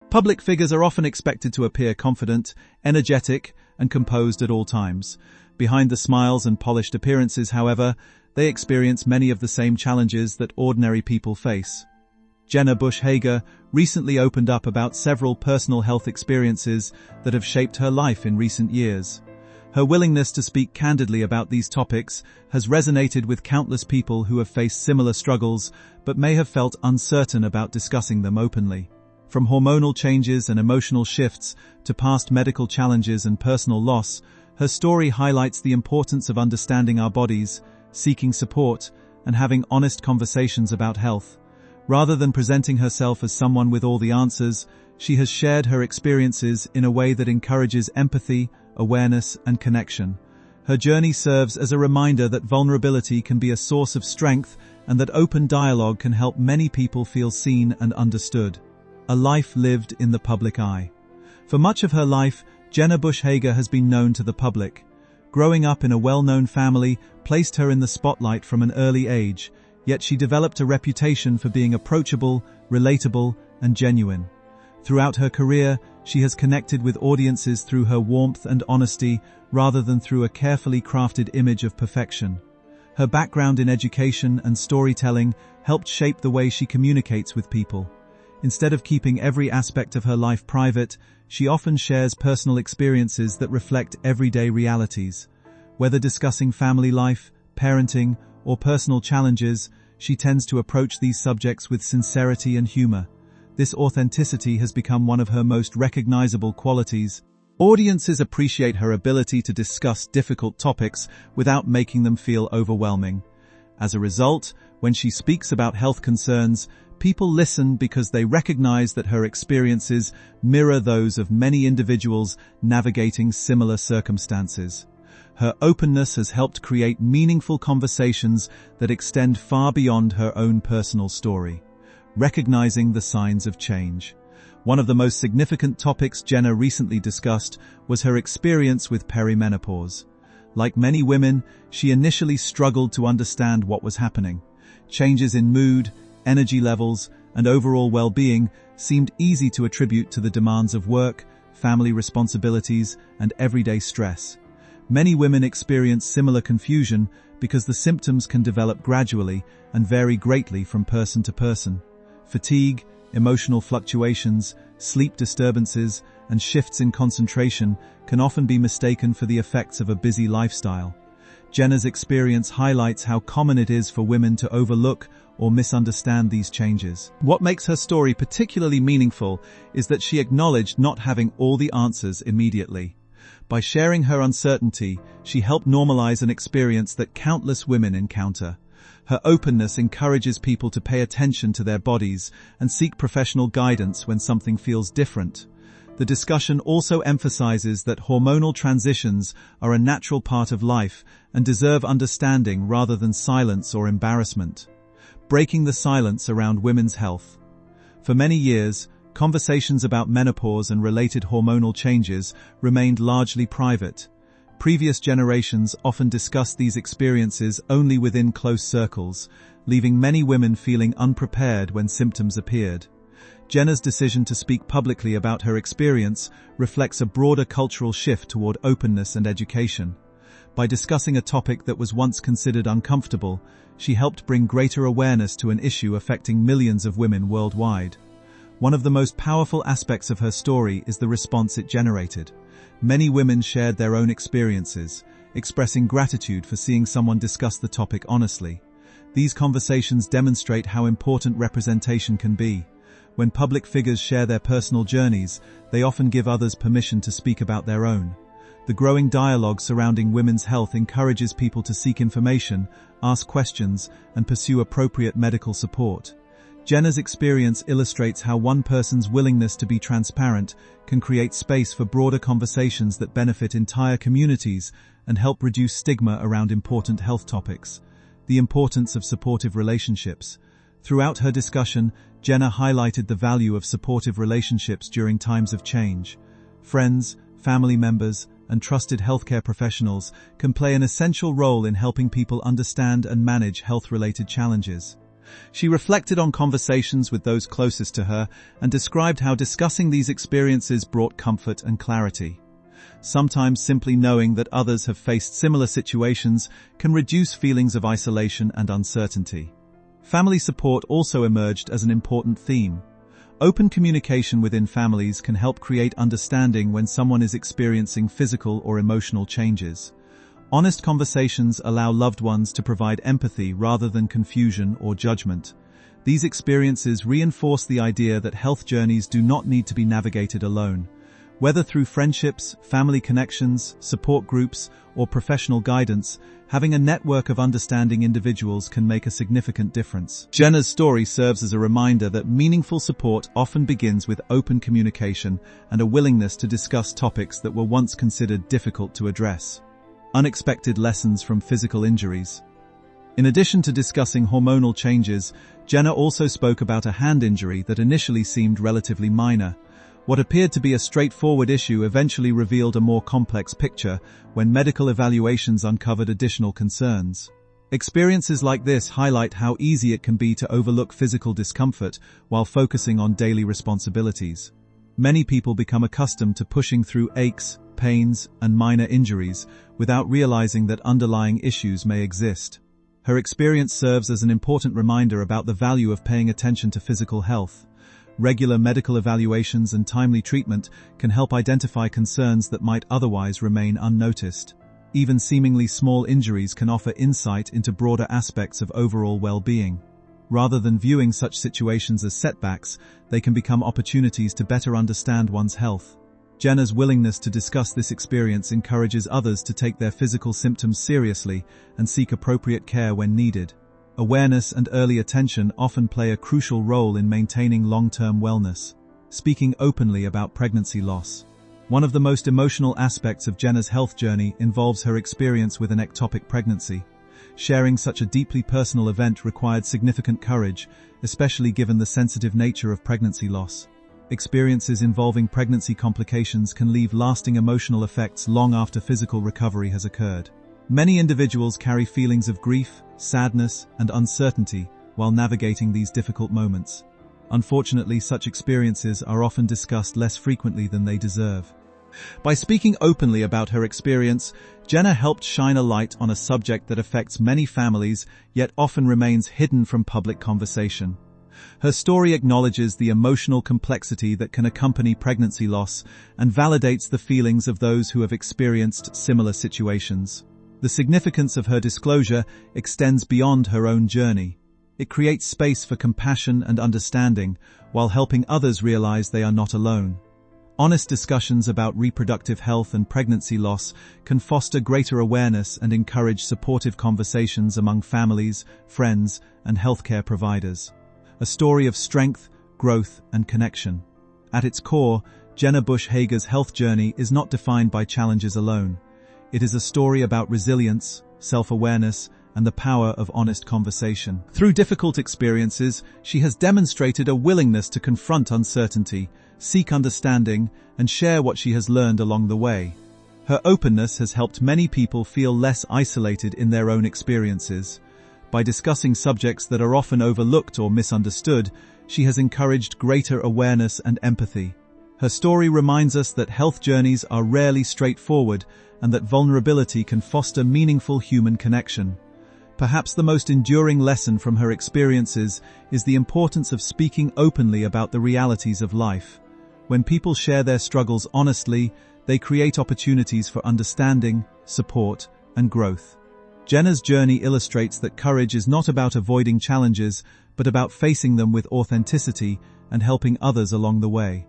Public figures are often expected to appear confident, energetic, and composed at all times. Behind the smiles and polished appearances, however, they experience many of the same challenges that ordinary people face. Jenna Hager recently opened up about several personal health experiences that have shaped her life in recent years. Her willingness to speak candidly about these topics has resonated with countless people who have faced similar struggles but may have felt uncertain about discussing them openly. From hormonal changes and emotional shifts to past medical challenges and personal loss, her story highlights the importance of understanding our bodies, seeking support, and having honest conversations about health. Rather than presenting herself as someone with all the answers, she has shared her experiences in a way that encourages empathy, awareness, and connection. Her journey serves as a reminder that vulnerability can be a source of strength and that open dialogue can help many people feel seen and understood. A life lived in the public eye. For much of her life, Jenna Hager has been known to the public. Growing up in a well-known family placed her in the spotlight from an early age, yet she developed a reputation for being approachable, relatable, and genuine. Throughout her career, she has connected with audiences through her warmth and honesty rather than through a carefully crafted image of perfection. Her background in education and storytelling helped shape the way she communicates with people. Instead of keeping every aspect of her life private, she often shares personal experiences that reflect everyday realities. Whether discussing family life, parenting, or personal challenges, she tends to approach these subjects with sincerity and humor. This authenticity has become one of her most recognizable qualities. Audiences appreciate her ability to discuss difficult topics without making them feel overwhelming. As a result, when she speaks about health concerns, people listen because they recognize that her experiences mirror those of many individuals navigating similar circumstances. Her openness has helped create meaningful conversations that extend far beyond her own personal story. Recognizing the signs of change. One of the most significant topics Jenna recently discussed was her experience with perimenopause. Like many women, she initially struggled to understand what was happening. Changes in mood, energy levels, and overall well-being seemed easy to attribute to the demands of work, family responsibilities, and everyday stress. Many women experience similar confusion because the symptoms can develop gradually and vary greatly from person to person. Fatigue, emotional fluctuations, sleep disturbances, and shifts in concentration can often be mistaken for the effects of a busy lifestyle. Jenna's experience highlights how common it is for women to overlook or misunderstand these changes. What makes her story particularly meaningful is that she acknowledged not having all the answers immediately. By sharing her uncertainty, she helped normalize an experience that countless women encounter. Her openness encourages people to pay attention to their bodies and seek professional guidance when something feels different. The discussion also emphasizes that hormonal transitions are a natural part of life and deserve understanding rather than silence or embarrassment. Breaking the silence around women's health. For many years, conversations about menopause and related hormonal changes remained largely private. Previous generations often discussed these experiences only within close circles, leaving many women feeling unprepared when symptoms appeared. Jenna's decision to speak publicly about her experience reflects a broader cultural shift toward openness and education. By discussing a topic that was once considered uncomfortable, she helped bring greater awareness to an issue affecting millions of women worldwide. One of the most powerful aspects of her story is the response it generated. Many women shared their own experiences, expressing gratitude for seeing someone discuss the topic honestly. These conversations demonstrate how important representation can be. When public figures share their personal journeys, they often give others permission to speak about their own. The growing dialogue surrounding women's health encourages people to seek information, ask questions, and pursue appropriate medical support. Jenna's experience illustrates how one person's willingness to be transparent can create space for broader conversations that benefit entire communities and help reduce stigma around important health topics. The importance of supportive relationships. Throughout her discussion, Jenna highlighted the value of supportive relationships during times of change. Friends, family members, and trusted healthcare professionals can play an essential role in helping people understand and manage health-related challenges. She reflected on conversations with those closest to her and described how discussing these experiences brought comfort and clarity. Sometimes simply knowing that others have faced similar situations can reduce feelings of isolation and uncertainty. Family support also emerged as an important theme. Open communication within families can help create understanding when someone is experiencing physical or emotional changes. Honest conversations allow loved ones to provide empathy rather than confusion or judgment. These experiences reinforce the idea that health journeys do not need to be navigated alone. Whether through friendships, family connections, support groups, or professional guidance, having a network of understanding individuals can make a significant difference. Jenna's story serves as a reminder that meaningful support often begins with open communication and a willingness to discuss topics that were once considered difficult to address. Unexpected lessons from physical injuries. In addition to discussing hormonal changes, Jenna also spoke about a hand injury that initially seemed relatively minor. What appeared to be a straightforward issue eventually revealed a more complex picture when medical evaluations uncovered additional concerns. Experiences like this highlight how easy it can be to overlook physical discomfort while focusing on daily responsibilities. Many people become accustomed to pushing through aches, pains, and minor injuries without realizing that underlying issues may exist. Her experience serves as an important reminder about the value of paying attention to physical health. Regular medical evaluations and timely treatment can help identify concerns that might otherwise remain unnoticed. Even seemingly small injuries can offer insight into broader aspects of overall well-being. Rather than viewing such situations as setbacks, they can become opportunities to better understand one's health. Jenna's willingness to discuss this experience encourages others to take their physical symptoms seriously and seek appropriate care when needed. Awareness and early attention often play a crucial role in maintaining long-term wellness. Speaking openly about pregnancy loss. One of the most emotional aspects of Jenna's health journey involves her experience with an ectopic pregnancy. Sharing such a deeply personal event required significant courage, especially given the sensitive nature of pregnancy loss. Experiences involving pregnancy complications can leave lasting emotional effects long after physical recovery has occurred. Many individuals carry feelings of grief, sadness, and uncertainty while navigating these difficult moments. Unfortunately, such experiences are often discussed less frequently than they deserve. By speaking openly about her experience, Jenna helped shine a light on a subject that affects many families yet often remains hidden from public conversation. Her story acknowledges the emotional complexity that can accompany pregnancy loss and validates the feelings of those who have experienced similar situations. The significance of her disclosure extends beyond her own journey. It creates space for compassion and understanding while helping others realize they are not alone. Honest discussions about reproductive health and pregnancy loss can foster greater awareness and encourage supportive conversations among families, friends, and healthcare providers. A story of strength, growth, and connection. At its core, Jenna Bush Hager's health journey is not defined by challenges alone. It is a story about resilience, self-awareness, and the power of honest conversation. Through difficult experiences, she has demonstrated a willingness to confront uncertainty, seek understanding, and share what she has learned along the way. Her openness has helped many people feel less isolated in their own experiences. By discussing subjects that are often overlooked or misunderstood, she has encouraged greater awareness and empathy. Her story reminds us that health journeys are rarely straightforward and that vulnerability can foster meaningful human connection. Perhaps the most enduring lesson from her experiences is the importance of speaking openly about the realities of life. When people share their struggles honestly, they create opportunities for understanding, support, and growth. Jenna's journey illustrates that courage is not about avoiding challenges, but about facing them with authenticity and helping others along the way.